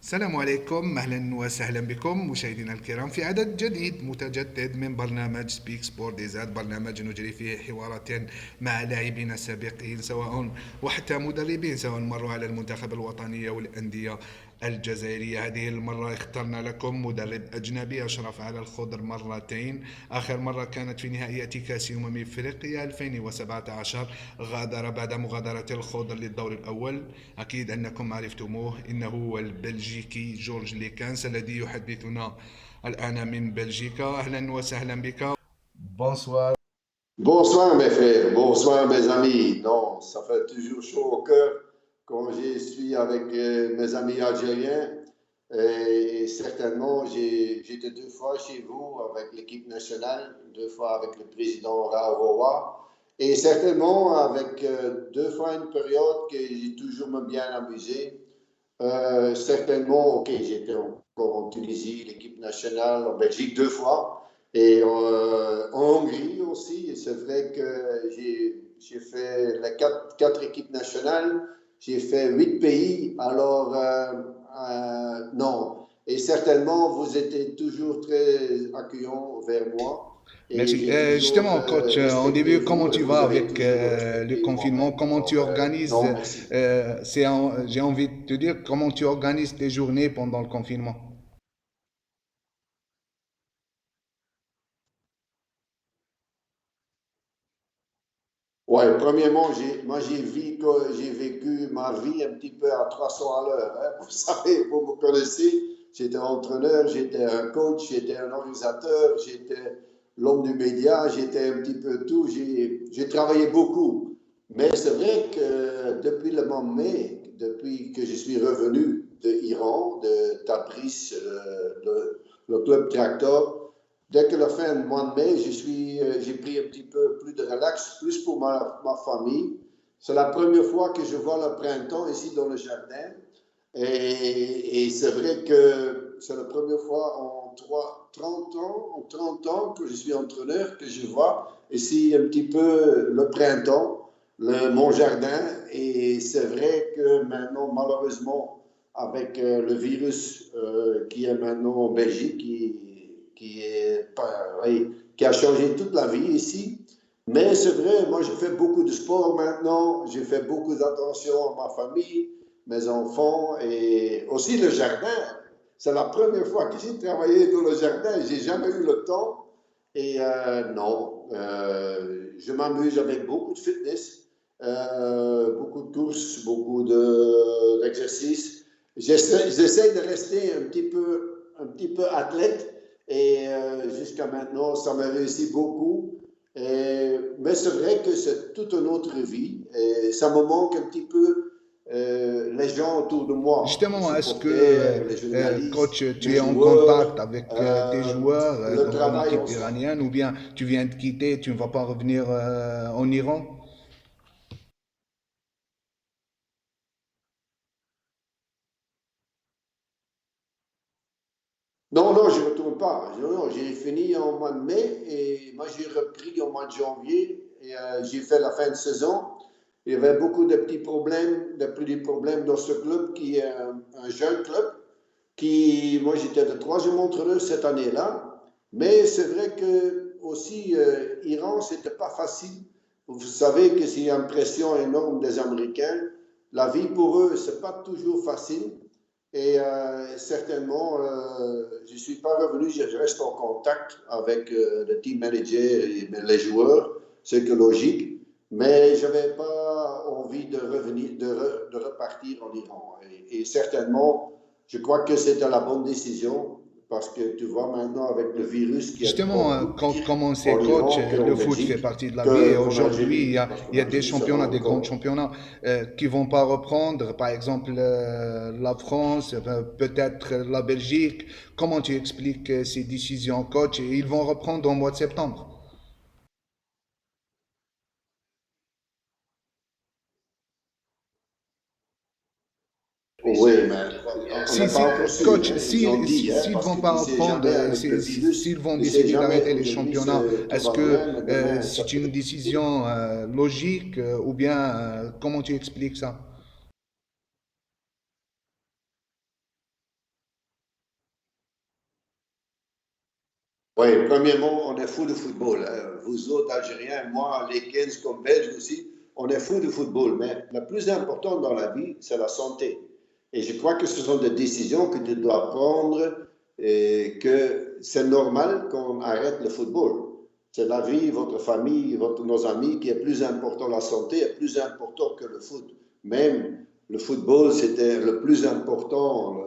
السلام عليكم، اهلا وسهلا بكم مشاهدينا الكرام في عدد جديد متجدد من برنامج سبيك سبورت ديزاد، برنامج نجري فيه حوارات مع لاعبين سابقين سواء وحتى مدربين سواء مروا على المنتخب الوطني والانديه الجزائريه. هذه المره اخترنا لكم مدرب اجنبي اشرف على الخضر مرتين. اخر مره كانت في نهائيات كاس افريقيا 2017، غادر بعد مغادره الخضر للدور الاول. أكيد أنكم عرفتموه، إنه هو البلجيكي جورج ليكانس الذي يحدثنا الآن من بلجيكا. أهلا وسهلا بك. Bonsoir. Bonsoir mes frères, bonsoir mes amis. Non, ça fait toujours chaud au cœur quand je suis avec mes amis algériens. Et certainement, j'étais deux fois chez vous avec l'équipe nationale, deux fois avec le président Raoua. Et certainement avec deux fois une période que j'ai toujours me bien amusé. Certainement, ok, j'étais encore en Tunisie, l'équipe nationale, en Belgique deux fois. Et en Hongrie aussi, et c'est vrai que j'ai fait les quatre équipes nationales, j'ai fait 8 pays, alors non. Et certainement, vous étiez toujours très accueillants vers moi. Et Merci. j'ai toujours Justement, coach, au respecté début, comment vous et tu vous vas avez avec toujours le respecté confinement? moi-même. Comment tu Alors, organises, non, merci. j'ai envie de te dire, comment tu organises tes journées pendant le confinement? Ouais, premièrement, moi j'ai vécu ma vie un petit peu à 300 à l'heure, hein. Vous savez, vous me connaissez, j'étais entraîneur, j'étais un coach, j'étais un organisateur, j'étais l'homme du média, j'étais un petit peu tout, j'ai travaillé beaucoup. Mais c'est vrai que depuis le mois de mai, depuis que je suis revenu de Iran, de Tabriz, le club Tractor, dès que la fin du mois de mai, j'ai pris un petit peu plus de relax, plus pour ma famille. C'est la première fois que je vois le printemps ici dans le jardin. Et c'est vrai que c'est la première fois en 30 ans que je suis entraîneur, que je vois ici un petit peu le printemps, mon jardin. Et c'est vrai que maintenant, malheureusement, avec le virus qui est maintenant en Belgique, qui a changé toute la vie ici. Mais c'est vrai, moi je fais beaucoup de sport maintenant, j'ai fait beaucoup d'attention à ma famille, mes enfants et aussi le jardin. C'est la première fois que j'ai travaillé dans le jardin, j'ai jamais eu le temps. Et non, je m'amuse avec beaucoup de fitness, beaucoup de courses, beaucoup d'exercices. J'essaie de rester un petit peu athlète et jusqu'à maintenant, ça m'a réussi beaucoup. Mais c'est vrai que c'est toute une autre vie et ça me manque un petit peu les gens autour de moi, les Justement, est-ce que, supporters, les journalistes, coach, tu les es en contact joueurs, avec tes joueurs le dans travail l'équipe ensemble. iranienne ou bien tu viens de quitter, tu ne vas pas revenir en Iran? Non, non, je ne retourne pas. Non, non, j'ai fini en mois de mai et moi j'ai repris au mois de janvier et j'ai fait la fin de saison. Il y avait beaucoup de petits problèmes dans ce club qui est un jeune club qui, moi j'étais le troisième entraîneur cette année-là. Mais c'est vrai que aussi Iran, c'était pas facile. Vous savez que c'est une pression énorme des Américains. La vie pour eux, c'est pas toujours facile. Et certainement, je ne suis pas revenu, je reste en contact avec le team manager et les joueurs, c'est que logique, mais je n'avais pas envie de revenir, de repartir en Iran. Et certainement, je crois que c'était la bonne décision parce que tu vois maintenant avec le virus qui est Justement, beaucoup pire comme on sait, en coach, Iran qu'en le foot fait Belgique partie de la vie et qu'en aujourd'hui, Algérie, parce il qu'en y a des Algérie, ça va championnats, des grands encore. championnats qui vont pas reprendre. Par exemple, la France, peut-être la Belgique. Comment tu expliques ces décisions, coach? Ils vont reprendre au mois de septembre. Oui, mais on Si, n'est pas si, encore sûr, coach, hein. Ils ont dit, hein, s'ils parce vont que pas tu sais reprendre, jamais avec le s'ils virus, vont tu sais décider jamais. d'arrêter les Aujourd'hui, championnats, tout est-ce va que bien, mais demain, ça c'est peut une changer. décision logique ou bien comment tu expliques ça? Oui, premièrement, on est fou de football, hein. Vous autres Algériens, moi, les 15 comme Belges aussi, on est fou de football. Mais le plus important dans la vie, c'est la santé. Et je crois que ce sont des décisions que tu dois prendre et que c'est normal qu'on arrête le football. C'est la vie, votre famille, nos amis qui est plus important. La santé est plus important que le foot. Même le football, c'était le plus important,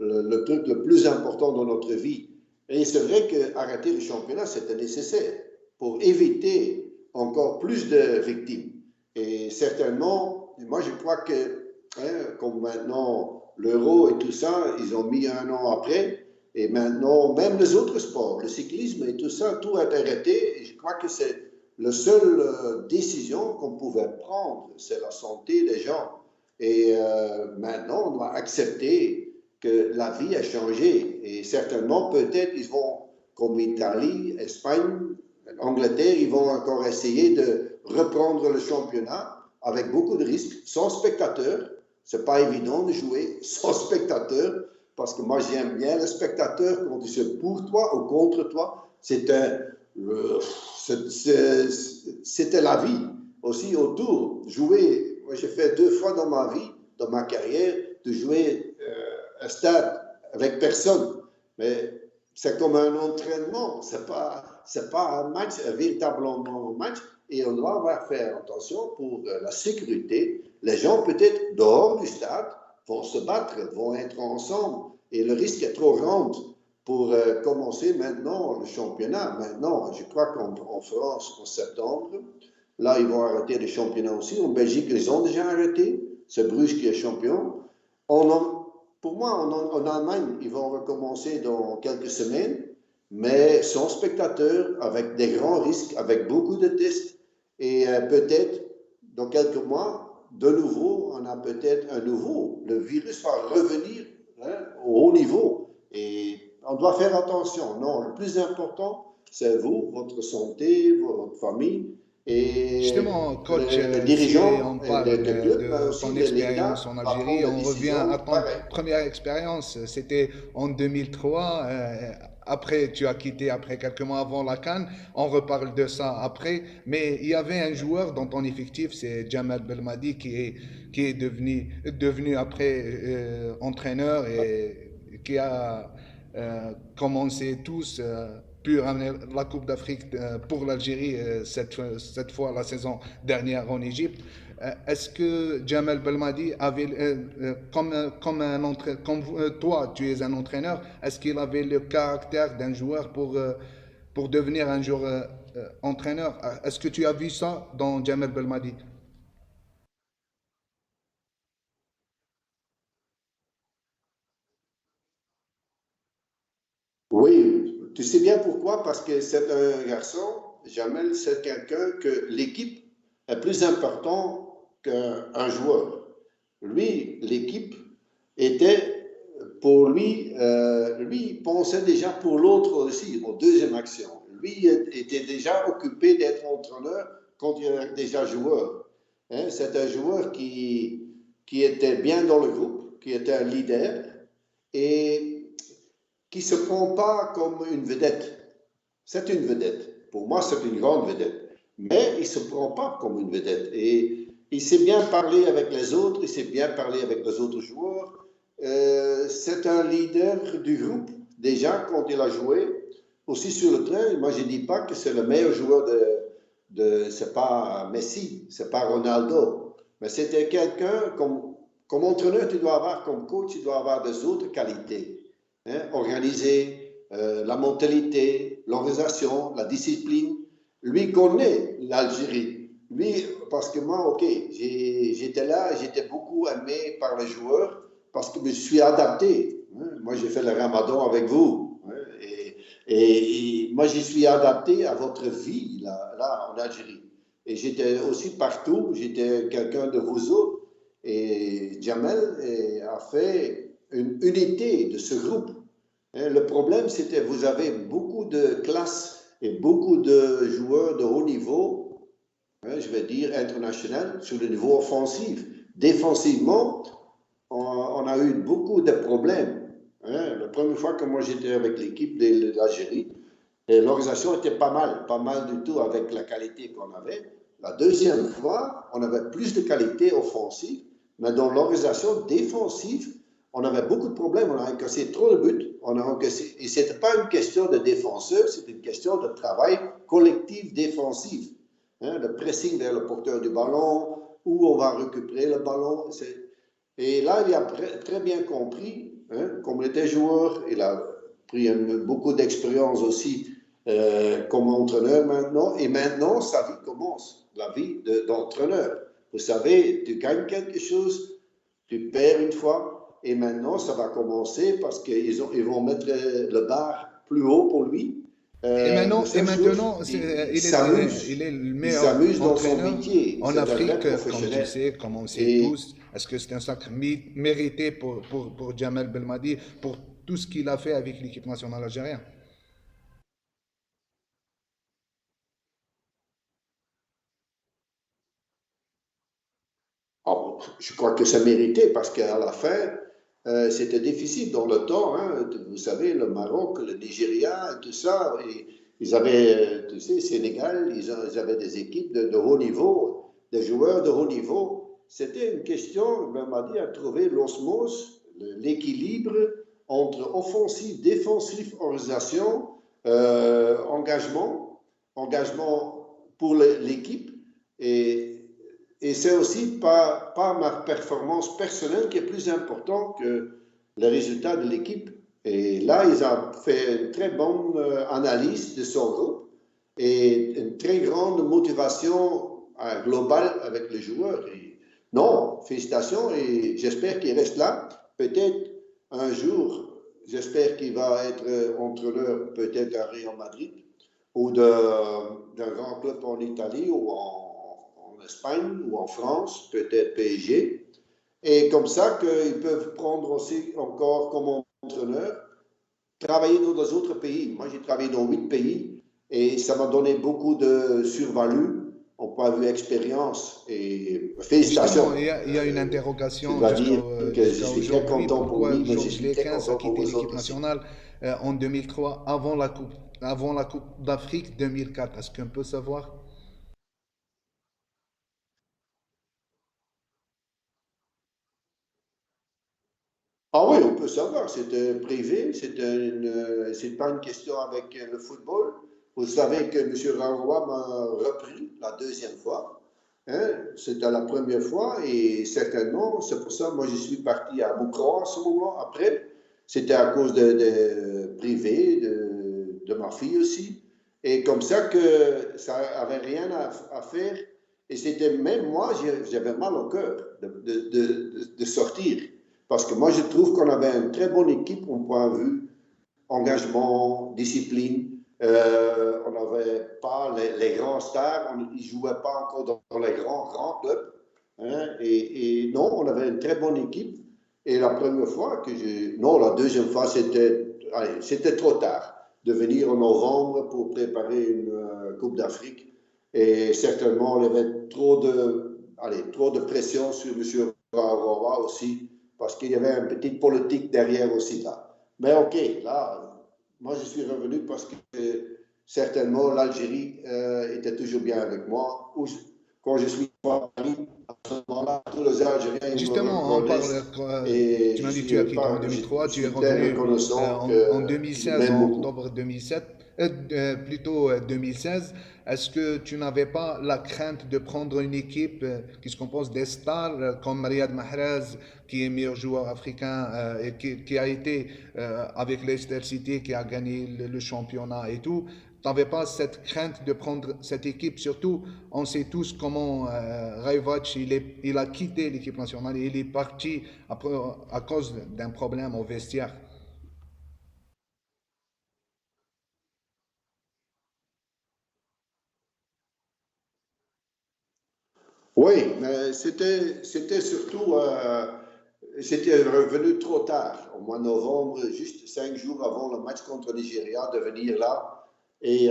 le truc le plus important dans notre vie. Et c'est vrai qu'arrêter le championnat, c'était nécessaire pour éviter encore plus de victimes. Et certainement, moi je crois que, hein, comme maintenant l'euro et tout ça, ils ont mis un an après, et maintenant même les autres sports, le cyclisme et tout ça, tout est arrêté. Et je crois que c'est la seule décision qu'on pouvait prendre, c'est la santé des gens. Et maintenant, on doit accepter que la vie a changé. Et certainement, peut-être, ils vont, comme Italie, Espagne, Angleterre, ils vont encore essayer de reprendre le championnat avec beaucoup de risques, sans spectateurs. C'est pas évident de jouer sans spectateurs, parce que moi, j'aime bien le spectateur quand il se pour toi ou contre toi. C'était la vie aussi autour. Jouer, moi, j'ai fait 2 fois dans ma vie, dans ma carrière, de jouer un stade avec personne. Mais c'est comme un entraînement, c'est pas un match, un véritablement match. Et on doit faire attention pour la sécurité. Les gens, peut-être dehors du stade, vont se battre, vont être ensemble. Et le risque est trop grand pour commencer maintenant le championnat. Maintenant, je crois qu'en France, en septembre, là, ils vont arrêter le championnat aussi. En Belgique, ils ont déjà arrêté. C'est Bruges qui est champion. Pour moi, en Allemagne, ils vont recommencer dans quelques semaines, mais sans spectateurs, avec des grands risques, avec beaucoup de tests. Et peut-être, dans quelques mois, de nouveau, on a peut-être un nouveau. Le virus va revenir, hein, au haut niveau. Et on doit faire attention. Non, le plus important, c'est vous, votre santé, votre famille. Et Justement, coach, les si dirigeants on parle de clubs, mais de ton aussi expérience l'État, en va Algérie, prendre des on revient à décisions ton pareilles. première expérience. C'était en 2003. Après, tu as quitté après quelques mois avant la CAN. On reparle de ça après. Mais il y avait un joueur dans ton effectif, c'est Jamal Belmadi, qui est devenu après entraîneur et qui a commencé tous. Pu ramener la Coupe d'Afrique pour l'Algérie cette fois la saison dernière en Égypte. Est-ce que Jamel Belmadi avait, toi, tu es un entraîneur, est-ce qu'il avait le caractère d'un joueur pour devenir un jour entraîneur? Est-ce que tu as vu ça dans Jamel Belmadi? Oui, tu sais bien pourquoi? Parce que c'est un garçon, Jamel, c'est quelqu'un que l'équipe est plus important qu'un joueur. Lui, l'équipe était pour lui, lui pensait déjà pour l'autre aussi, en deuxième action. Lui était déjà occupé d'être entraîneur quand il était déjà joueur. Hein, c'est un joueur qui était bien dans le groupe, qui était un leader et qui ne se prend pas comme une vedette. C'est une vedette. Pour moi, c'est une grande vedette. Mais il ne se prend pas comme une vedette. Et il sait bien parler avec les autres, il sait bien parler avec les autres joueurs. C'est un leader du groupe, déjà, quand il a joué. Aussi sur le terrain, moi, je ne dis pas que c'est le meilleur joueur c'est pas Messi, c'est pas Ronaldo. Mais c'était quelqu'un, comme entraîneur, tu dois avoir, comme coach, tu dois avoir des autres qualités. Hein, organiser, la mentalité, l'organisation, la discipline. Lui connaît l'Algérie. Lui, parce que moi, ok, j'étais là, j'étais beaucoup aimé par les joueurs parce que je me suis adapté. Hein. Moi, j'ai fait le ramadan avec vous. Hein, et moi, j'y suis adapté à votre vie là en Algérie. Et j'étais aussi partout, j'étais quelqu'un de vous autres. Et Jamel a fait une unité de ce groupe. Le problème, c'était que vous avez beaucoup de classes et beaucoup de joueurs de haut niveau, je vais dire international, sur le niveau offensif. Défensivement, on a eu beaucoup de problèmes. La première fois que moi j'étais avec l'équipe de l'Algérie, Et l'organisation était pas mal du tout avec la qualité qu'on avait. La deuxième fois, on avait plus de qualité offensive, mais dans l'organisation défensive, on avait beaucoup de problèmes. On a encaissé trop de buts. Et ce n'était pas une question de défenseur, c'était une question de travail collectif défensif. Hein, le pressing vers le porteur du ballon, où on va récupérer le ballon. Et là, il a très bien compris, hein, comme il était joueur, il a pris beaucoup d'expérience aussi comme entraîneur maintenant. Et maintenant, sa vie commence, la vie d'entraîneur. Vous savez, tu gagnes quelque chose, tu perds une fois, et maintenant, ça va commencer parce ils vont mettre le bar plus haut pour lui. Le Et seul chose, maintenant il est le il meilleur s'amuse dans son entraîneur métier, en c'est un vrai Afrique, comme tu professionnel. sais, comme on sait Et tous. Est-ce que c'est un sacre mérité pour Jamel Belmadi, pour tout ce qu'il a fait avec l'équipe nationale algérienne? oh, je crois que ça méritait parce qu'à la fin, c'était difficile dans le temps. Hein. Vous savez, le Maroc, le Nigeria, tout ça. Et ils avaient, tu sais, Sénégal, ils avaient des équipes de haut niveau, des joueurs de haut niveau. C'était une question, ben, on m'a dit, à trouver l'osmose, l'équilibre entre offensive, défensif, organisation, engagement pour l'équipe. Et, et c'est aussi pas ma performance personnelle qui est plus important que le résultat de l'équipe. Et là, ils ont fait une très bonne analyse de son groupe et une très grande motivation globale avec les joueurs. Et non, félicitations et j'espère qu'il reste là. Peut-être un jour, j'espère qu'il va être entraîneur peut-être à Real Madrid ou d'un grand club en Italie ou en Espagne ou en France, peut-être PSG. Et comme ça qu'ils peuvent prendre aussi encore comme entraîneur, travailler dans des autres pays. Moi, j'ai travaillé dans 8 pays et ça m'a donné beaucoup de survalue en point de vue expérience et Justement, félicitations. il y a une Je interrogation dois dire que je jusqu'à suis très aujourd'hui. content pour Pourquoi lui, mais je Georges suis très Lekens a content pour quitté vous l'équipe autres aussi. nationale en 2003 avant la Coupe d'Afrique 2004? Est-ce qu'on peut savoir? Ah oui, on peut savoir, c'est privé, c'est pas une question avec le football. Vous savez que M. Ranroy m'a repris la deuxième fois. Hein? C'était la première fois et certainement, c'est pour ça que moi je suis parti à Boucran à ce moment. Après, c'était à cause de privé, de ma fille aussi. Et comme ça que ça avait rien à faire. Et c'était même moi, j'avais mal au cœur de sortir. Parce que moi, je trouve qu'on avait une très bonne équipe au point de vue engagement, discipline. On n'avait pas les grands stars, ils ne jouaient pas encore dans les grands clubs. Hein, et non, on avait une très bonne équipe. Et la première fois que je. Non, la deuxième fois, c'était trop tard de venir en novembre pour préparer une Coupe d'Afrique. Et certainement, il y avait trop de pression sur M. Aurora aussi, parce qu'il y avait une petite politique derrière aussi là. Mais OK, là, moi je suis revenu parce que certainement l'Algérie était toujours bien avec moi. Quand je suis à Paris, à ce moment-là, tous les Algériens ils me Justement, on parle, reconnaissent et tu m'as dit que tu as quitté en 2003, je tu es suis très revenu reconnaissant en qu'ils 2016, m'aiment en beaucoup. octobre 2007, plutôt 2016. Est-ce que tu n'avais pas la crainte de prendre une équipe qui se compose des stars comme Riyad Mahrez, qui est meilleur joueur africain et qui a été avec Leicester City, qui a gagné le championnat et tout? Tu n'avais pas cette crainte de prendre cette équipe, surtout on sait tous comment Rayvac il a quitté l'équipe nationale et il est parti après, à cause d'un problème au vestiaire. Oui, mais c'était surtout, c'était revenu trop tard, au mois de novembre, juste 5 jours avant le match contre le Nigeria, de venir là. Et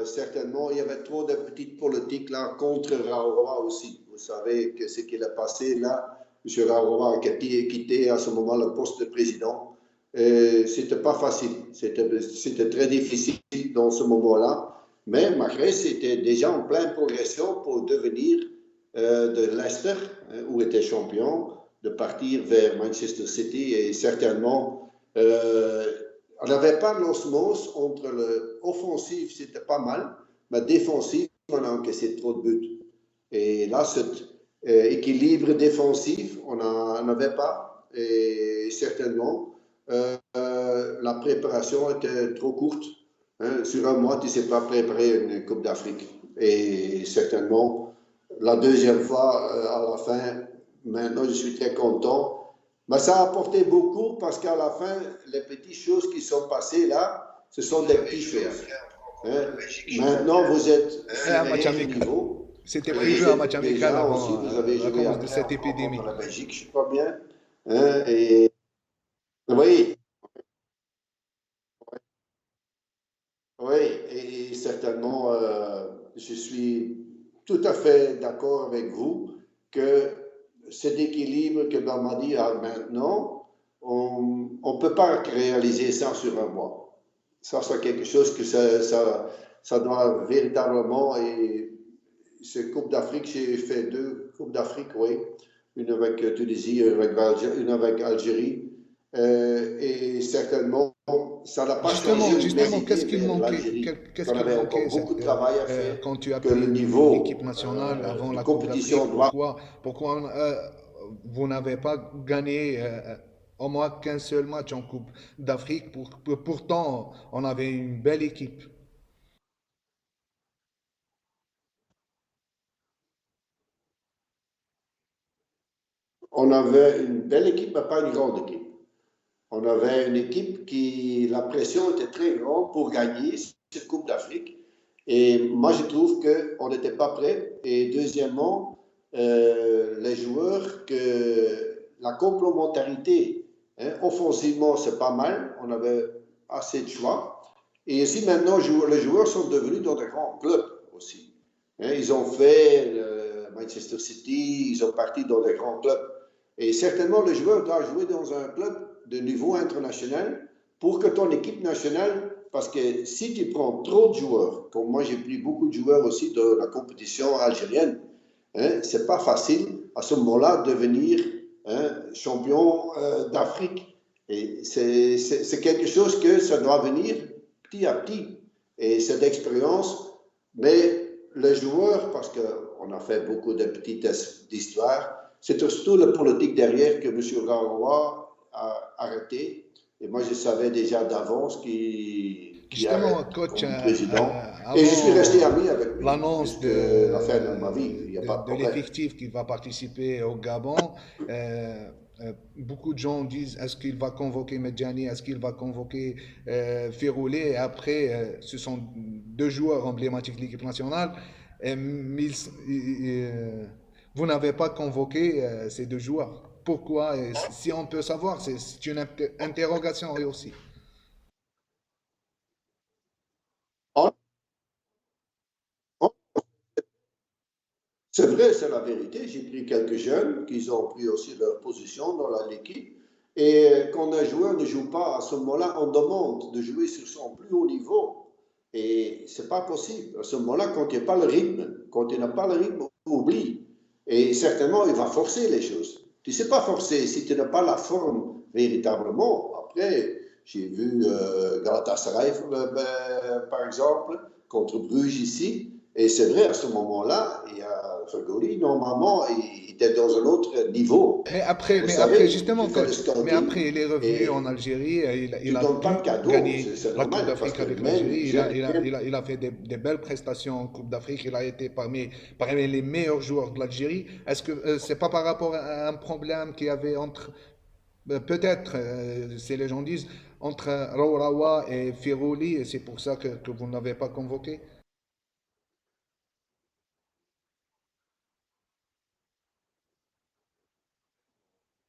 certainement, il y avait trop de petites politiques là contre Raoua aussi. Vous savez ce qu'il a passé là. M. Raoua a quitté à ce moment le poste de président. c'était pas facile. C'était très difficile dans ce moment-là. Mais Mahrez était déjà en pleine progression pour devenir de Leicester, où il était champion, de partir vers Manchester City et certainement, on n'avait pas l'osmose entre l'offensif, c'était pas mal, mais défensif, on a encaissé trop de buts. Et là, cet équilibre défensif, on n'avait pas. Et certainement, la préparation était trop courte. Hein. Sur un mois, tu ne sais pas préparer une Coupe d'Afrique. Et certainement, la deuxième fois, à la fin, maintenant, je suis très content. Mais ça a apporté beaucoup parce qu'à la fin, les petites choses qui sont passées là, ce sont des petites choses. Hein. Maintenant, vous êtes Un match sur amical. niveau. C'était prévu un match amical Déjà aussi, avant vous avez la joué commence de cette après épidémie. contre la Belgique, je crois bien. Hein, et oui, oui, et certainement, je suis tout à fait d'accord avec vous que cet équilibre que Belmadi a maintenant, on ne peut pas réaliser ça sur un mois. Ça, c'est quelque chose que ça doit véritablement, et cette Coupe d'Afrique, j'ai fait 2 Coupes d'Afrique, oui, une avec Tunisie, une avec Algérie, et certainement, ça n'a pas changé mes Justement, qu'est-ce idées qu'il vers manquait, l'Algérie, qu'est-ce qu'on qu'il avait manquait encore beaucoup de travail à faire, quand tu as que le pris l'équipe niveau nationale avant de la Coupe compétition d'Afrique? doit. Pourquoi vous n'avez pas gagné au moins qu'un seul match en Coupe d'Afrique? Pourtant, on avait une belle équipe. On avait une belle équipe, mais pas une grande équipe. On avait une équipe qui, la pression était très grande pour gagner cette Coupe d'Afrique. Et moi, je trouve qu'on n'était pas prêt. Et deuxièmement, les joueurs, que la complémentarité, hein, offensivement, c'est pas mal. On avait assez de choix. Et aussi, maintenant, les joueurs sont devenus dans de grands clubs aussi. Hein, ils ont fait Manchester City, ils ont parti dans des grands clubs. Et certainement, le joueur doit jouer dans un club de niveau international pour que ton équipe nationale, parce que si tu prends trop de joueurs, comme moi j'ai pris beaucoup de joueurs aussi de la compétition algérienne, hein, c'est pas facile à ce moment-là de devenir, hein, champion d'Afrique. Et c'est quelque chose que ça doit venir petit à petit. Et cette expérience, mais les joueurs, parce qu'on a fait beaucoup de petites histoires, c'est surtout la politique derrière que M. Garoua a arrêté. Et moi, je savais déjà d'avance qu'il Justement, arrête coach, comme président. Et je suis resté avant ami avec lui l'annonce jusqu'à la fin de ma vie. Il n'y a pas de de problème. l'effectif qui va participer au Gabon, beaucoup de gens disent est-ce qu'il va convoquer Medjani, est-ce qu'il va convoquer Féroulé, et après, ce sont 2 joueurs emblématiques de l'équipe nationale. Mais vous n'avez pas convoqué ces 2 joueurs. Pourquoi? Et si on peut savoir, c'est une interrogation aussi. Oh, oh, c'est vrai, c'est la vérité. J'ai pris quelques jeunes qui ont pris aussi leur position dans l'équipe. Et quand un joueur ne joue pas à ce moment-là, on demande de jouer sur son plus haut niveau. Et c'est pas possible. À ce moment-là, quand il n'y a pas le rythme, quand il n'a pas le rythme, on oublie. Et certainement, il va forcer les choses. Tu ne sais pas forcer si tu n'as pas la forme véritablement. Après, j'ai vu Galatasaray, par exemple, contre Bruges ici. Et c'est vrai, à ce moment-là, il y a Fergoli, normalement, il était dans un autre niveau. Vous Mais après, savez, justement, tu fais le coach, mais après, scouting il est revenu en et Algérie, tu il ne a donnes pas pu de cadeau. gagner C'est la Coupe normal parce d'Afrique que avec même l'Algérie. j'aime. Il a fait des belles prestations en Coupe d'Afrique. Il a été parmi les meilleurs joueurs de l'Algérie. Est-ce que c'est pas par rapport à un problème qu'il y avait entre, peut-être, c'est les gens disent, entre Raourawa et Firouli, et c'est pour ça que vous ne l'avez pas convoqué?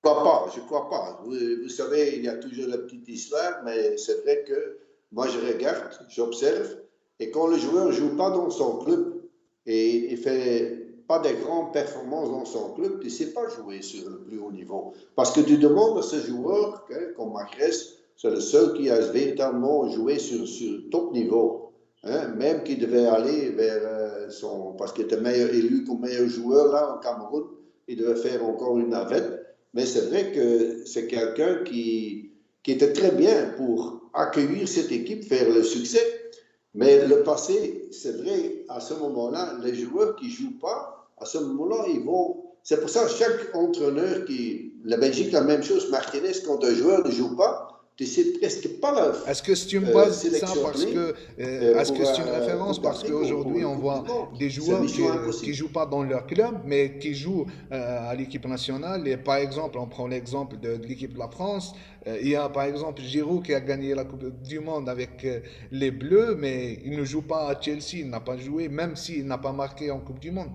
Crois pas, je crois pas. Vous savez, il y a toujours la petite histoire, mais c'est vrai que moi je regarde, j'observe, et quand le joueur ne joue pas dans son club et il fait pas de grandes performances dans son club, il ne sait pas jouer sur le plus haut niveau. Parce que tu demandes à ce joueur, hein, comme Mahrez, C'est le seul qui a véritablement joué sur top niveau. Hein, même qui devait aller vers son. Parce qu'il était élu comme meilleur joueur là au Cameroun, il devait faire encore une navette. Mais c'est vrai que c'est quelqu'un qui était très bien pour accueillir cette équipe, faire le succès. Mais le passé, c'est vrai, à ce moment-là, les joueurs qui ne jouent pas, à ce moment-là, ils vont. C'est pour ça que chaque entraîneur qui. La Belgique, la même chose, Martinez, quand un joueur ne joue pas, tu ne sais presque pas Est-ce que c'est une base ça parce sélectionner que est-ce pour que c'est une la référence Coupe parce d'Afrique ou pour qu'aujourd'hui une on Coupe du voit Monde? des C'est joueurs mission qui impossible. jouent pas dans leur club mais qui jouent à l'équipe nationale et par exemple on prend l'exemple de l'équipe de la France. Il y a par exemple Giroud qui a gagné la Coupe du Monde avec les Bleus mais il ne joue pas à Chelsea, il n'a pas joué même s'il n'a pas marqué en Coupe du Monde.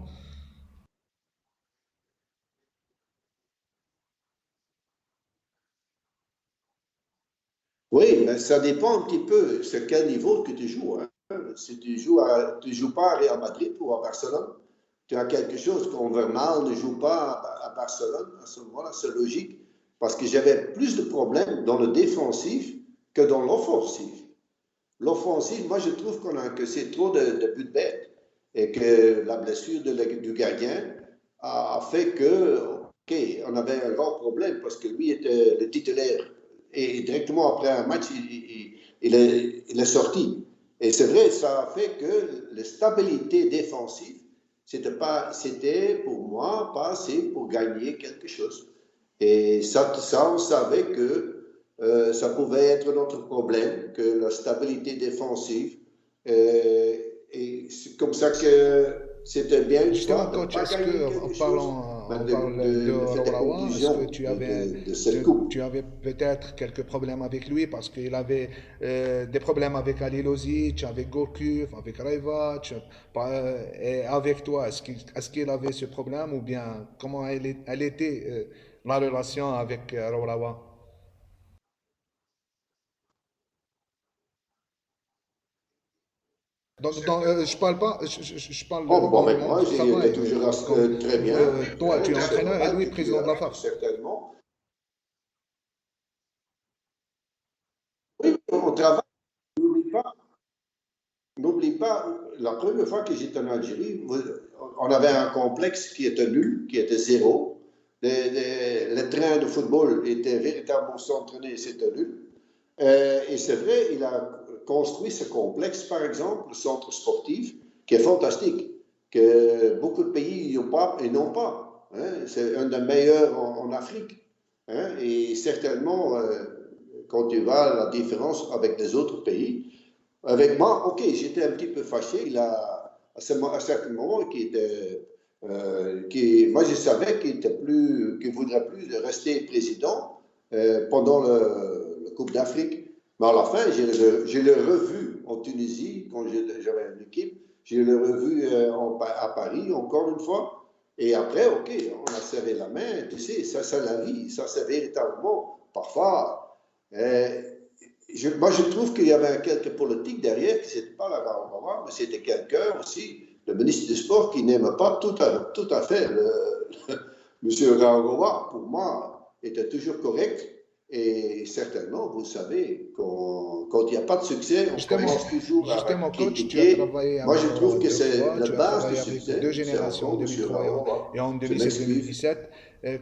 Oui, mais ça dépend un petit peu c'est quel niveau que tu joues. Hein. Si tu joues pas à Real Madrid ou à Barcelone, tu as quelque chose qu'on Vermael ne joue pas à Barcelone, à ce moment-là, c'est logique. Parce que j'avais plus de problèmes dans le défensif que dans l'offensif. L'offensive, moi je trouve que c'est trop de buts bêtes et que la blessure du gardien a fait que, ok, on avait un grand problème parce que lui était le titulaire et directement après un match, il est sorti. Et c'est vrai, ça a fait que la stabilité défensive, c'était pour moi pas assez pour gagner quelque chose. Et ça on savait que ça pouvait être notre problème, que la stabilité défensive. Euh, et c'est comme ça que c'était bien une Justement, fois de ne coach, pas est-ce gagner que quelque chose, mais on parle de de faire des Rawrawa, est-ce que conclusions de cette coupe. tu avais peut-être quelques problèmes avec lui parce qu'il avait des problèmes avec Ali Lozic, avec Gourcuff, avec Rayvac, et avec toi, est-ce qu'il avait ce problème ou bien comment elle était la relation avec Rawrawa? Je parle pas, je parle Oh, bon, dans le avec monde moi, du il est travail, toujours comme très bien. toi, tu es C'est entraîneur et normal lui que tu président de la as FAF. certainement. Oui, on travaille. N'oublie pas, n'oublie pas, la première fois que j'étais en Algérie, on avait un complexe qui était nul, qui était zéro. Les trains de football étaient véritablement s'entraîner, c'était nul. Et c'est vrai, il a construit ce complexe, par exemple, le centre sportif, qui est fantastique, que beaucoup de pays n'ont pas et n'ont pas. Hein. C'est un des meilleurs en Afrique. Hein. Et certainement, quand tu vas la différence avec les autres pays, avec moi, ok, j'étais un petit peu fâché. À certains moments, moi je savais qu'il voudrait plus rester président pendant le Coupe d'Afrique. Mais à la fin, je l'ai revu en Tunisie quand j'avais une équipe. Je l'ai revu à Paris encore une fois. Et après, ok, on a serré la main. Tu sais, ça c'est la vie. Ça c'est véritablement parfois. Euh, moi, je trouve qu'il y avait quelques politiques derrière, que ce n'était pas la Raoult, mais c'était quelqu'un aussi, le ministre des Sports, qui n'aime pas tout à fait M. Raoult. Pour moi, était toujours correct. Et certainement, vous savez, quand il n'y a pas de succès, on Justement, commence toujours à justement, coach, tu as critiquer. travaillé Moi, avec je trouve Rawrawa que deux c'est fois, la tu as base du travaillé avec deux succès, c'est générations, en encore M. 2003 et Raoult. en Je m'excuse. 2016-2017.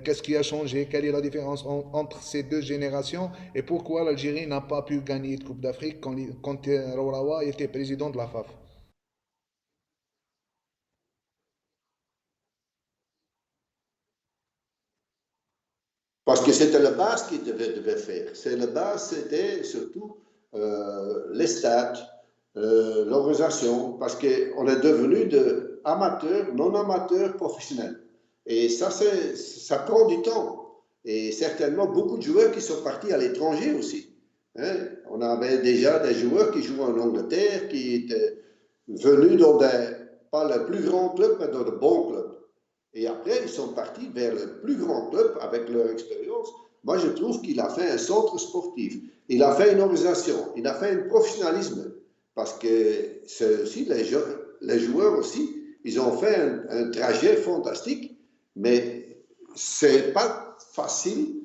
Qu'est-ce qui a changé? Quelle est la différence entre ces deux générations et pourquoi l'Algérie n'a pas pu gagner de Coupe d'Afrique quand Rawrawa était président de la FAF? Parce que c'était la base qui devait faire. C'est la base, c'était surtout les stats, l'organisation, parce qu'on est devenu de amateurs, non amateurs, professionnels. Et ça prend du temps. Et certainement beaucoup de joueurs qui sont partis à l'étranger aussi. Hein? On avait déjà des joueurs qui jouaient en Angleterre, qui étaient venus dans pas le plus grand club, mais dans de bons clubs. Et après, ils sont partis vers le plus grand club avec leur expérience. Moi, je trouve qu'il a fait un centre sportif. Il a fait une organisation. Il a fait un professionnalisme. Parce que c'est aussi les joueurs aussi, ils ont fait un trajet fantastique, mais c'est pas facile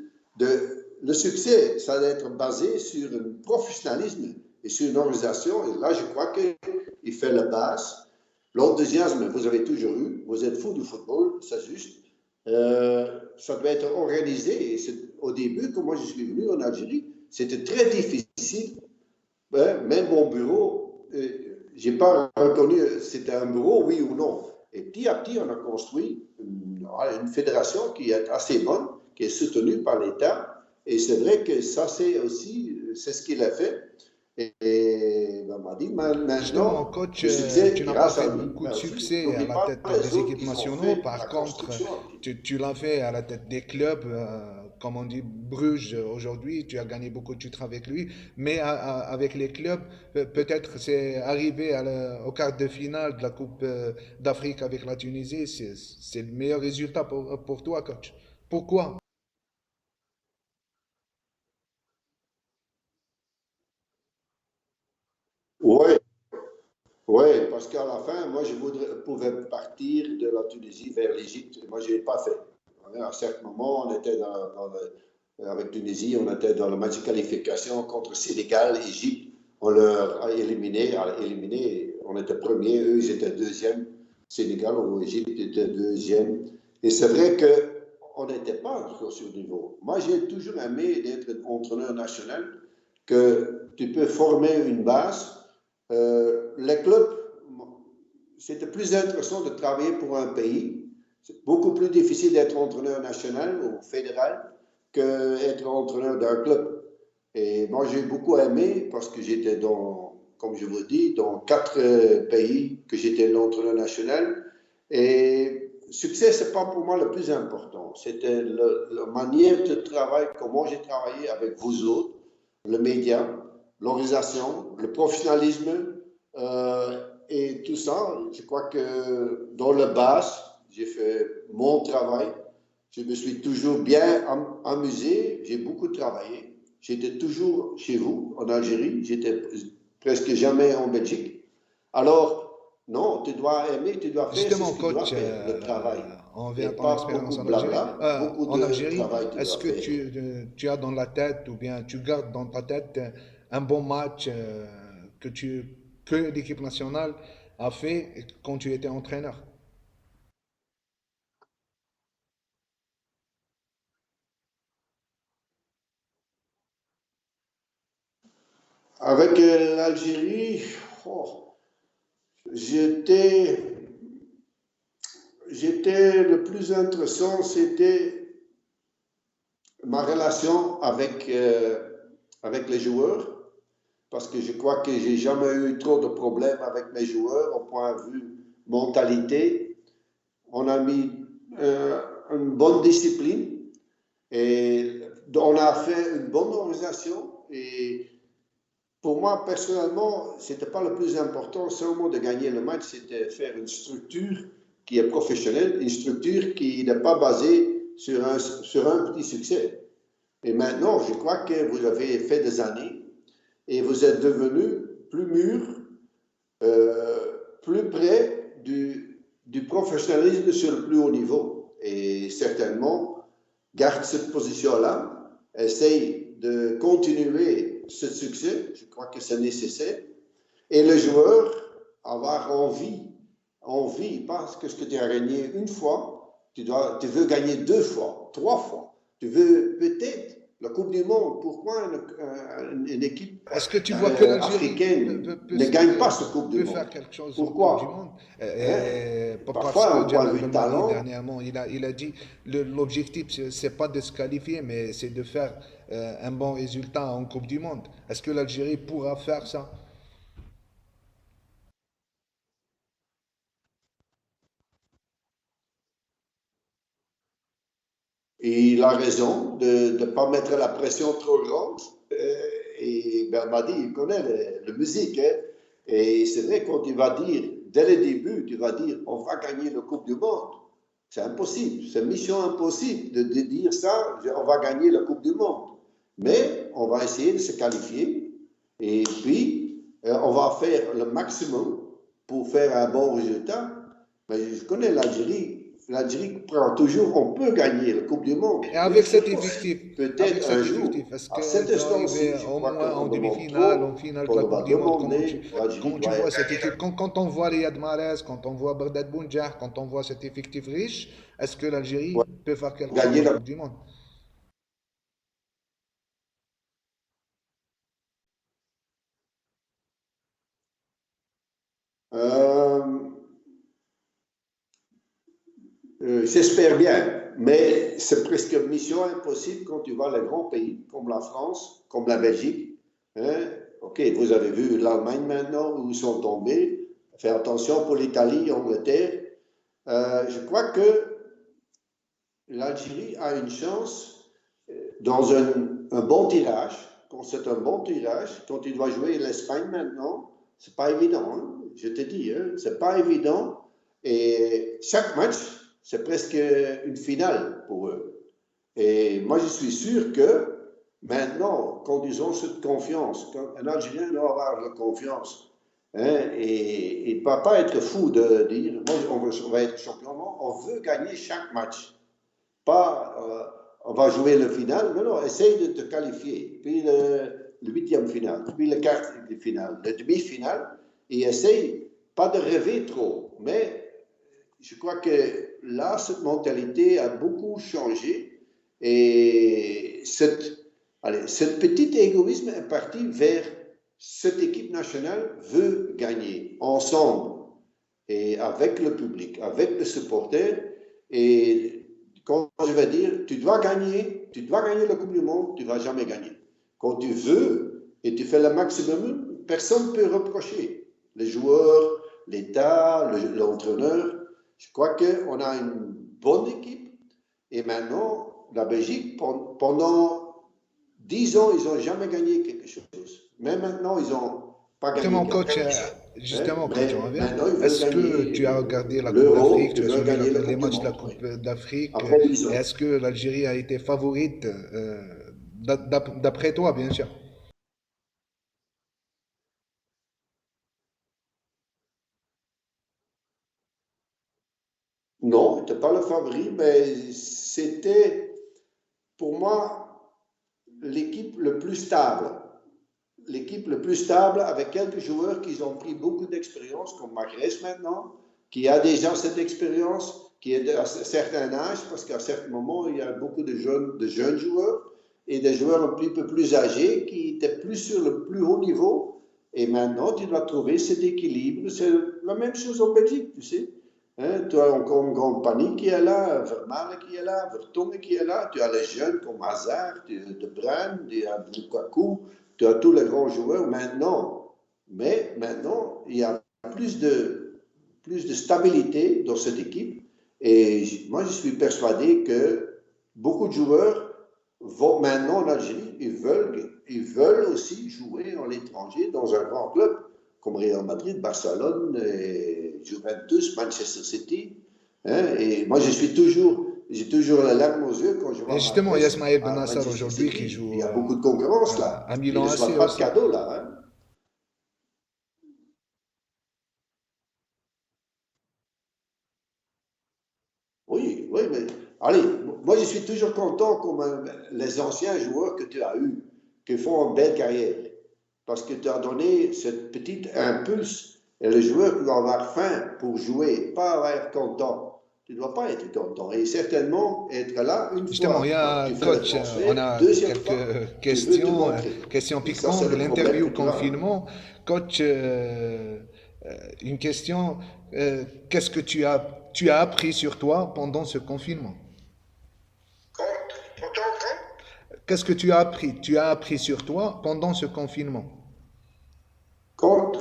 le succès, ça doit être basé sur un professionnalisme et sur une organisation. Et là, je crois qu'il fait la base. L'enthousiasme, vous avez toujours eu. Vous êtes fou du football, c'est juste. Ça doit être organisé. Et au début, quand moi je suis venu en Algérie, c'était très difficile. Même mon bureau, je n'ai pas reconnu c'était un bureau, oui ou non. Et petit à petit, on a construit une fédération qui est assez bonne, qui est soutenue par l'État. Et c'est vrai que ça, c'est ce qu'il a fait. Et on m'a dit, Justement, maintenant, coach, le succès, tu n'as pas grâce fait à lui. beaucoup Mais de aussi, succès à n'oublie la pas tête les des autres équipes qui ont nationaux. fait la Par contre, construction un petit peu. tu l'as fait à la tête des clubs, comme on dit Bruges aujourd'hui. Tu as gagné beaucoup de titres avec lui. Mais avec les clubs, peut-être c'est arrivé au quart de finale de la Coupe d'Afrique avec la Tunisie. C'est le meilleur résultat pour toi, coach. Pourquoi? Oui, oui, parce qu'à la fin, moi, pouvais partir de la Tunisie vers l'Égypte. Moi, je ne l'ai pas fait. À un certain moment, on était avec Tunisie, on était dans le match de qualification contre Sénégal, Égypte. On leur a éliminé. On était premier, eux, ils étaient deuxième. Sénégal ou Égypte était deuxième. Et c'est vrai qu'on n'était pas sur ce niveau. Moi, j'ai toujours aimé d'être entraîneur national, que tu peux former une base. Les clubs, c'était plus intéressant de travailler pour un pays. C'est beaucoup plus difficile d'être entraîneur national ou fédéral qu'être entraîneur d'un club. Et moi, j'ai beaucoup aimé parce que j'étais comme je vous dis, dans 4 pays que j'étais l'entraîneur national. Et succès, c'est pas pour moi le plus important. C'était la manière de travail, comment j'ai travaillé avec vous autres, le média, l'organisation, le professionnalisme et tout ça. Je crois que dans le base, j'ai fait mon travail. Je me suis toujours bien amusé. J'ai beaucoup travaillé. J'étais toujours chez vous, en Algérie. J'étais presque jamais en Belgique. Alors, non, tu dois aimer, tu dois faire ce Justement, que tu dois coach, faire, le travail. on vient Et à ton pas expérience beaucoup en de Algérie. blabla, beaucoup En de Algérie, travail tu est-ce dois que faire. tu as dans la tête ou bien tu gardes dans ta tête un bon match que l'équipe nationale a fait quand tu étais entraîneur? Avec l'Algérie, oh, j'étais, le plus intéressant, c'était ma relation avec les joueurs, parce que je crois que j'ai jamais eu trop de problèmes avec mes joueurs au point de vue mentalité. On a mis une bonne discipline et on a fait une bonne organisation. Et pour moi, personnellement, ce n'était pas le plus important seulement de gagner le match, c'était faire une structure qui est professionnelle, une structure qui n'est pas basée sur un petit succès. Et maintenant, je crois que vous avez fait des années et vous êtes devenu plus mûr, plus près du professionnalisme sur le plus haut niveau. Et certainement, garde cette position-là, essaye de continuer ce succès, je crois que c'est nécessaire. Et le joueur, avoir envie, parce que ce que tu as gagné une fois, tu veux gagner 2 fois, 3 fois. Tu veux peut-être la Coupe du Monde. Pourquoi une équipe Est-ce que tu vois que l'Algérie africaine ne gagne pas cette Coupe du peut faire Monde? quelque chose en Coupe du Monde? Pourquoi? Hein? Parce Parfois, que un point de Djamel vue Belmadi, talent, dernièrement, il a dit l'objectif, c'est pas de se qualifier, mais c'est de faire un bon résultat en Coupe du Monde. Est-ce que l'Algérie pourra faire ça? il a raison de ne pas mettre la pression trop grande. Et Belmadi, il connaît la musique. Hein? Et c'est vrai, quand tu vas dire, dès le début, tu vas dire, on va gagner la Coupe du Monde. C'est impossible. C'est une mission impossible de dire ça, on va gagner la Coupe du Monde. Mais on va essayer de se qualifier. Et puis, on va faire le maximum pour faire un bon résultat. Mais je connais l'Algérie. l'Algérie prend toujours, on peut gagner la Coupe du Monde, Et mais avec peut-être un cet jour, effectif, est-ce à que cet tu vas arriver instant-ci, je au crois moins en qu'on demande demi-finale, en trop, finale de la qu'on Coupe va du Monde, demander, l'Algérie comment tu doit vois être cette équipe, quand on voit Riyad Mahrez, quand on voit Bernard Bounjah, quand on voit cet effectif riche, est-ce que l'Algérie ouais, peut faire quelque chose gagner en la. Coupe du Monde? Euh, J'espère bien, mais c'est presque mission impossible quand tu vois les grands pays comme la France, comme la Belgique. Hein. Ok, vous avez vu l'Allemagne maintenant où ils sont tombés. Faites attention pour l'Italie, l'Angleterre. Je crois que l'Algérie a une chance dans un bon tirage. Quand c'est un bon tirage, quand tu dois jouer l'Espagne maintenant, c'est pas évident. Hein. Je te dis, hein, c'est pas évident. Et chaque match, c'est presque une finale pour eux. Et moi, je suis sûr que maintenant, quand ils ont cette confiance, quand un Algérien doit avoir la confiance, hein, et il ne va pas être fou de dire, moi, on va être champion. Non, on veut gagner chaque match. Pas, on va jouer le final. Non, non, essaye de te qualifier. Puis le huitième final, puis le quart de finale, le demi-finale, et essaye pas de rêver trop. Mais je crois que là, cette mentalité a beaucoup changé et cette petit égoïsme est parti vers cette équipe nationale veut gagner ensemble et avec le public, avec les supporters. Et quand je vais dire, tu dois gagner la Coupe du Monde, tu ne vas jamais gagner. Quand tu veux et tu fais le maximum, personne ne peut reprocher. Les joueurs, l'État, l'entraîneur. Je crois qu'on a une bonne équipe. Et maintenant, la Belgique, pendant 10 ans, ils n'ont jamais gagné quelque chose. Mais maintenant, ils n'ont pas gagné Justement, quelque coach, chose. Hein? justement, coach, on Mais revient. maintenant, ils veulent Est-ce que gagner tu as regardé la Coupe d'Afrique, l'Euro, ils tu as veulent suivi gagner la les Coupe du matchs de la Monde. Oui. Coupe d'Afrique, Après 10 et ans. est-ce que l'Algérie a été favorite, d'après toi, bien sûr? Non, il n'était pas le favori, mais c'était pour moi l'équipe le plus stable. L'équipe le plus stable avec quelques joueurs qui ont pris beaucoup d'expérience, comme Mahrez maintenant, qui a déjà cette expérience, qui est à un certain âge, parce qu'à un certain moment, il y a beaucoup de jeunes joueurs et des joueurs un petit peu plus âgés qui étaient plus sur le plus haut niveau. Et maintenant, tu dois trouver cet équilibre. C'est la même chose en Belgique, tu sais. Hein, tu as encore une grande panique qui est là, Vermaelen qui est là, Vertonghen qui est là. Tu as les jeunes comme Hazard, De Bruyne, tu as Lukaku, tu as tous les grands joueurs maintenant. Mais maintenant, il y a plus de stabilité dans cette équipe. Et moi, je suis persuadé que beaucoup de joueurs vont maintenant en Algérie, ils veulent aussi jouer en l'étranger dans un grand club comme Real Madrid, Barcelone, Juventus, Manchester City. Hein, et moi, j'ai toujours la larme aux yeux quand je Et vois justement, il y a Mahrez Ismaël à Benassar Manchester aujourd'hui qui City. Il y joue a beaucoup de concurrence là. à Il Milan ne AC reçoit pas de aussi. cadeau là. Hein. Oui, oui, mais allez, moi je suis toujours content comme les anciens joueurs que tu as eus, qui font une belle carrière, parce que tu as donné cette petite impulse et le joueur doit avoir faim pour jouer, pas être content. Tu ne dois pas être content et certainement être là une Justement, il y fois. a, Tu fais le coach, on transfert, a deuxième fois, quelques tu veux te questions, montrer. questions Et ça, piquantes c'est de le problème que l'interview tu as. Hein. confinement. Coach, une question, qu'est-ce que tu as appris sur toi pendant ce confinement? Qu'est-ce que tu as appris? Tu as appris sur toi pendant ce confinement. Quand?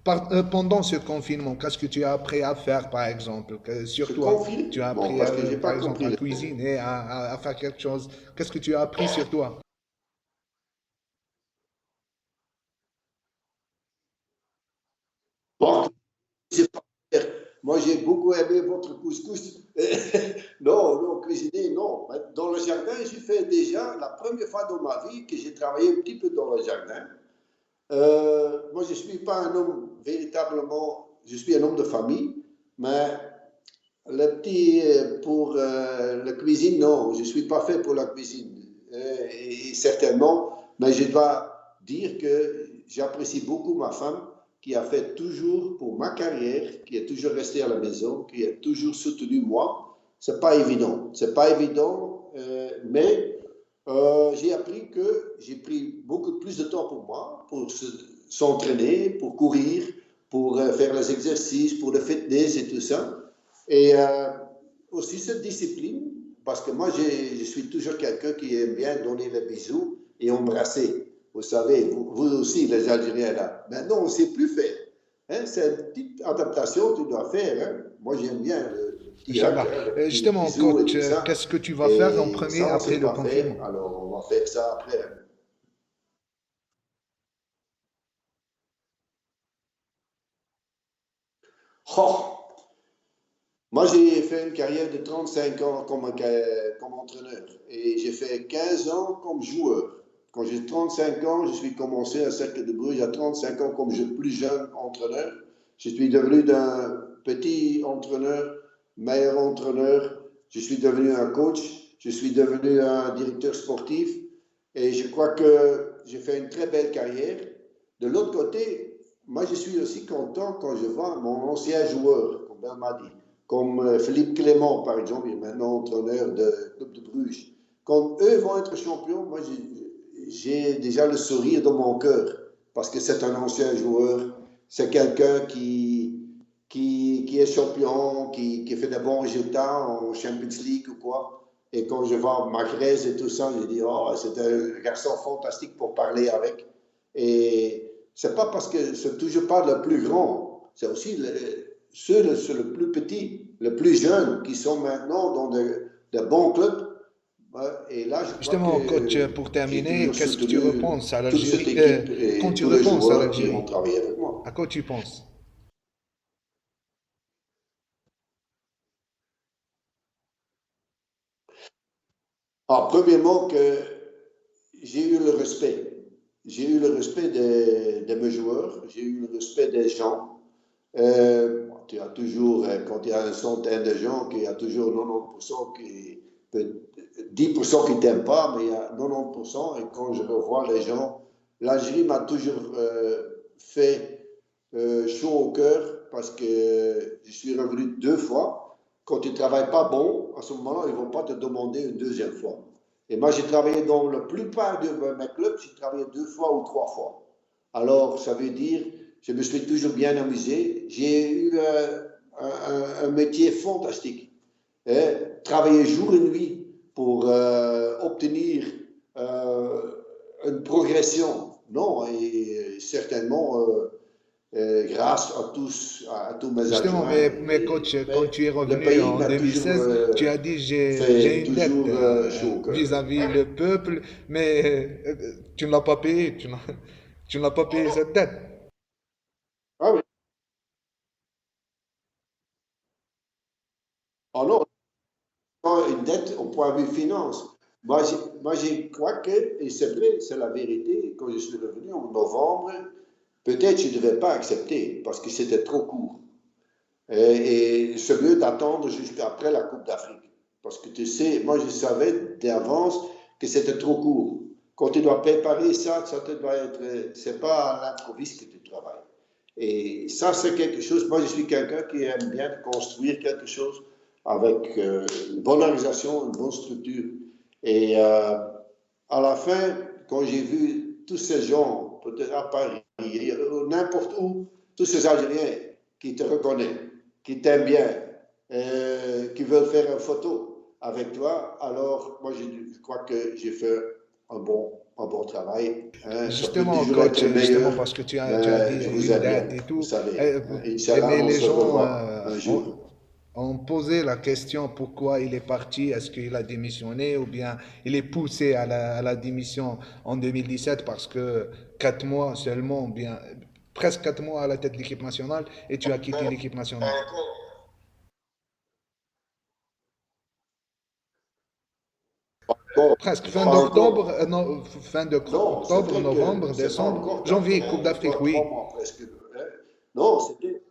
Pen- pendant ce confinement, qu'est-ce que tu as appris à faire, par exemple? Ce Sur toi, tu conflit? as Bon, appris, parce que je n'ai par pas exemple, à compris. cuisiner, à faire quelque chose. Qu'est-ce que tu as appris sur toi? Bon, c'est pas clair. Moi, j'ai beaucoup aimé votre couscous. Non, non, cuisiner, non. Dans le jardin, j'ai fait déjà la première fois dans ma vie que j'ai travaillé un petit peu dans le jardin. Moi, je ne suis pas un homme véritablement. je suis un homme de famille, mais le petit pour la cuisine, non, je ne suis pas fait pour la cuisine. Et certainement, mais je dois dire que j'apprécie beaucoup ma femme qui a fait toujours pour ma carrière, qui est toujours restée à la maison, qui a toujours soutenu moi. C'est pas évident, c'est pas évident, mais j'ai appris que j'ai pris beaucoup plus de temps pour moi, pour s'entraîner, pour courir, pour faire les exercices, pour le fitness et tout ça. Et aussi cette discipline, parce que moi, je suis toujours quelqu'un qui aime bien donner les bisous et embrasser. Vous savez, vous aussi, les Algériens, là. Maintenant, on ne sait plus faire. Hein, c'est une petite adaptation que tu dois faire. Hein. Moi, j'aime bien le petit hug, Inch'Allah. hein, le petit Justement, bisou et coach, tout ça. qu'est-ce que tu vas faire en Et premier ça, on ne après sait le pas faire. confinement? Alors, on va faire ça après. Hein. Oh, moi, j'ai fait une carrière de 35 ans comme entraîneur et j'ai fait 15 ans comme joueur. Quand j'ai 35 ans, je suis commencé à Cercle de Bruges à 35 ans comme plus jeune entraîneur. Je suis devenu d'un petit entraîneur, meilleur entraîneur. Je suis devenu un coach. Je suis devenu un directeur sportif. Et je crois que j'ai fait une très belle carrière. De l'autre côté, moi, je suis aussi content quand je vois mon ancien joueur, comme Ben m'a dit comme Philippe Clément, par exemple, il est maintenant entraîneur de Club de Bruges. Quand eux vont être champions, moi, j'ai déjà le sourire dans mon cœur, parce que c'est un ancien joueur, c'est quelqu'un qui est champion, qui fait de bons résultats en Champions League ou quoi. Et quand je vois Mahrez et tout ça, je dis, oh, c'est un garçon fantastique pour parler avec. Et c'est pas parce que c'est toujours pas le plus grand, c'est aussi ceux le plus petits, le plus jeunes, qui sont maintenant dans de bons clubs. Et là, je crois Justement, coach, que pour j'ai terminer, toujours qu'est-ce que tu soutenu repenses à toute cette l'Algérie? équipe Quand et tu tous les repenses à joueurs qui ont l'Algérie, travaillé avec à moi. quoi tu penses? Alors, premièrement, que j'ai eu le respect. J'ai eu le respect de mes joueurs, j'ai eu le respect des gens. Tu as toujours, quand il y a une centaine de gens, il y a toujours 90% qui, 10% qui ne t'aiment pas, mais il y a 90%. Et quand je revois les gens, l'Algérie m'a toujours fait chaud au cœur parce que je suis revenu 2 fois. Quand tu ne travailles pas bon, à ce moment-là, ils ne vont pas te demander une deuxième fois. Et moi, j'ai travaillé dans la plupart de mes clubs, j'ai travaillé 2 fois ou 3 fois. Alors, ça veut dire, je me suis toujours bien amusé. J'ai eu un métier fantastique. Hein. Travailler jour et nuit pour obtenir euh, une progression. Non, et certainement grâce à tous mes Justement, adjoints. mais coach, quand tu es Le revenu pays en m'a toujours 2016, tu as dit j'ai fait une dette toujours chaud au cœur. vis-à-vis le peuple, mais tu ne l'as pas payé, tu n'as pas payé cette dette. Ah oui. Oh non, une dette au point de vue finance. Moi, je crois que, et c'est vrai, c'est la vérité, quand je suis revenu en novembre, peut-être je ne devais pas accepter parce que c'était trop court. Et c'est mieux d'attendre jusqu'après la Coupe d'Afrique. Parce que tu sais, moi je savais d'avance que c'était trop court. Quand tu dois préparer ça, ça te doit être, c'est pas à l'improviste que tu travailles. Et ça, c'est quelque chose, moi je suis quelqu'un qui aime bien construire quelque chose avec une bonne organisation, une bonne structure. Et à la fin, quand j'ai vu tous ces gens, peut-être à Paris, n'importe où, tous ces Algériens qui te reconnaissent, qui t'aiment bien, qui veulent faire une photo avec toi, alors moi je crois que j'ai fait un bon travail. Hein. Ça peut Justement, toujours coach, être justement meilleur, parce que tu as dit mais je vous une aime bien, dette et vous tout, savez. euh, Hein. Inch'Allah, mais on les se gens revoit un jour. ont posé la question pourquoi il est parti, est-ce qu'il a démissionné ou bien il est poussé à la démission en 2017 parce que 4 mois seulement, ou bien presque 4 mois à la tête de l'équipe nationale et tu as quitté l'équipe nationale. Bon, Presque fin pas d'octobre, encore. non, Non, c'est octobre, vrai que novembre, c'est pas décembre, encore janvier, terminé, Coupe hein, d'Afrique, oui. 3 mois presque. Hein. Non, c'était.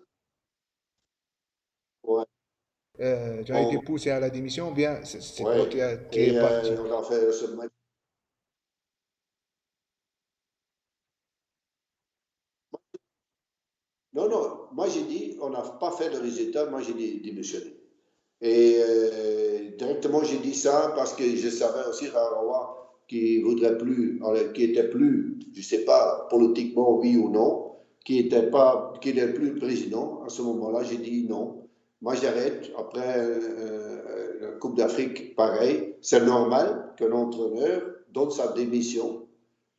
tu as été On, poussé à la démission ou bien c'est toi ouais. qui est Et parti? on a fait ce match. Non, non, moi j'ai dit, on n'a pas fait le résultat, moi j'ai dit démissionner. Et directement j'ai dit ça parce que je savais aussi Raroua qui voudrait plus, qui était plus, je sais pas politiquement oui ou non, qui était pas, qui n'est plus président. À ce moment-là, j'ai dit non. Moi j'arrête. Après la Coupe d'Afrique, pareil. C'est normal qu'un entraîneur donne sa démission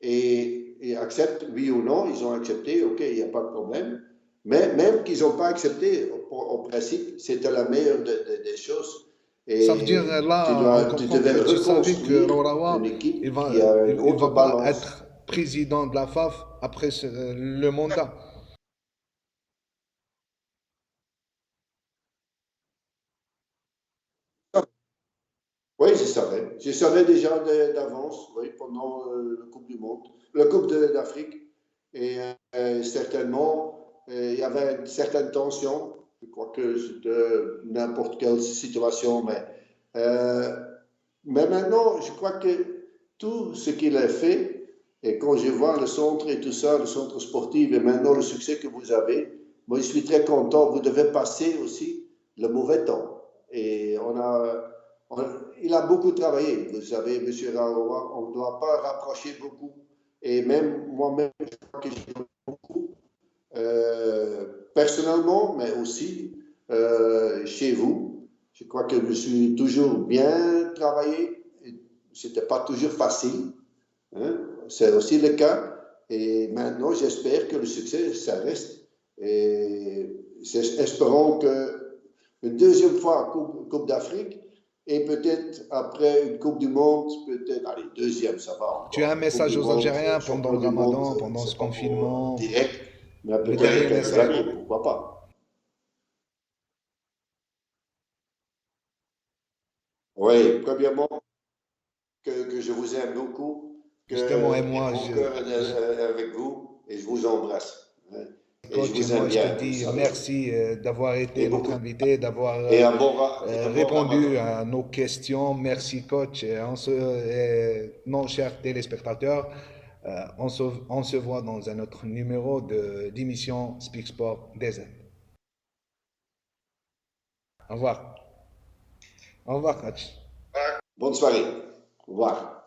et accepte oui ou non. Ils ont accepté, ok, il n'y a pas de problème. Mais même qu'ils n'ont pas accepté, au principe, c'était la meilleure des choses. Ça veut dire Et là, on tu comprend que devais tu savais que reconstruire Rorawa, une équipe il va, qui a une il autre va pas balance. être président de la FAF après le mandat. Oui, je savais. Je savais déjà d'avance, oui, pendant la Coupe du Monde, la Coupe d'Afrique. Et certainement, il y avait une certaine tension. Je crois que c'était n'importe quelle situation, euh, mais maintenant, je crois que tout ce qu'il a fait, et quand je vois le centre et tout ça, le centre sportif, et maintenant le succès que vous avez, moi je suis très content. Vous devez passer aussi le mauvais temps. Et on- il a beaucoup travaillé. Vous savez, M. Raoua, on ne doit pas rapprocher beaucoup. Et même moi-même, je crois que j'ai beaucoup, personnellement, mais aussi chez vous. Je crois que je suis toujours bien travaillé. C'était pas toujours facile, hein. C'est aussi le cas. Et maintenant, j'espère que le succès, ça reste. Et espérons que une deuxième fois Coupe d'Afrique et peut-être après une Coupe du Monde, peut-être, allez, deuxième, ça va Tu as un encore. Coupe message du aux Monde, Algériens pendant champion le du monde, Ramadan, pendant ce c'est pas pour confinement, direct, mais le peut-être dernier quelques message. années, pourquoi pas. Oui, premièrement, que je vous aime beaucoup, Justement, et que moi, mon cœur est avec vous et je vous embrasse, hein. Et je coach, vous aime moi, je te bien, vous le dis savez. merci d'avoir Et été notre beaucoup, invité, d'avoir et et un bon répondu ramadan. à nos questions. Merci, coach. Non, chers téléspectateurs, on se voit dans un autre numéro d'émission Speak Sport DZ. Au revoir. Au revoir, coach. Bonne soirée. Au revoir.